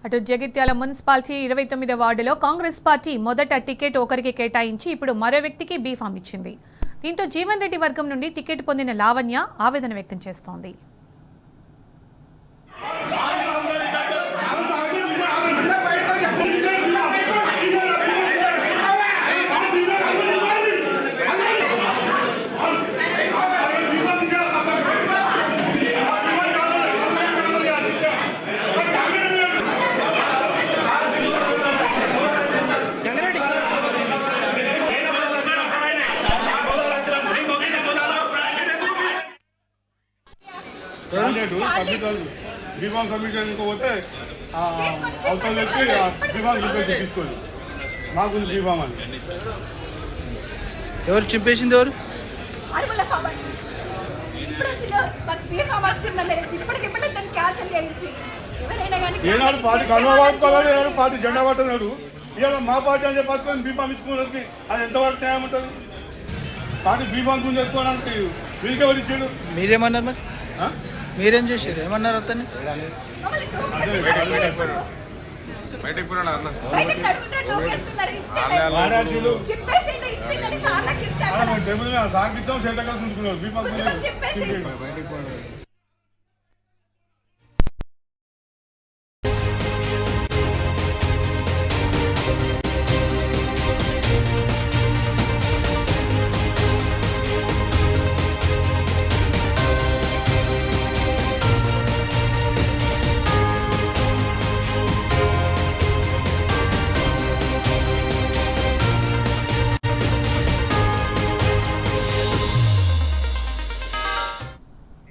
అటు జగిత్యాల మున్సిపాలిటీ 29వ వార్డులో కాంగ్రెస్ పార్టీ మొదట టికెట్ ఒకరికి కేటాయించి ఇప్పుడు మరో వ్యక్తికి బీఫామ్ ఇచ్చింది. దీంతో జీవన్ రెడ్డి వర్గం నుండి టికెట్ పొందిన లావణ్య ఆవేదన వ్యక్తం చేస్తోంది. బీఫామ్ సబ్మిట్ చేయకపోతే అవతల వచ్చి బీఫామ్ రిక్వెస్ట్ తీసుకోండి. మాకు బీఫామ్ అని ఎవరు చింపేసింది? ఎవరు ఏనాడు పార్టీ కన్వాడు పార్టీ జెండా పట్టున్నాడు. ఇవాళ మా పార్టీ అని చెప్పి బీఫామ్ ఇచ్చుకోవడానికి అది ఎంతవరకు న్యాయం ఉంటుంది? పార్టీ బీఫామ్ గురించి చేసుకోవడానికి వీళ్ళకి ఎవరు ఇచ్చాడు? మీరేమన్నారు? మరి మీరేం చేశారు? ఏమన్నారు అతన్ని? సార్ ఇచ్చాం సెంటర్ చూసుకున్నారు బీఫామ్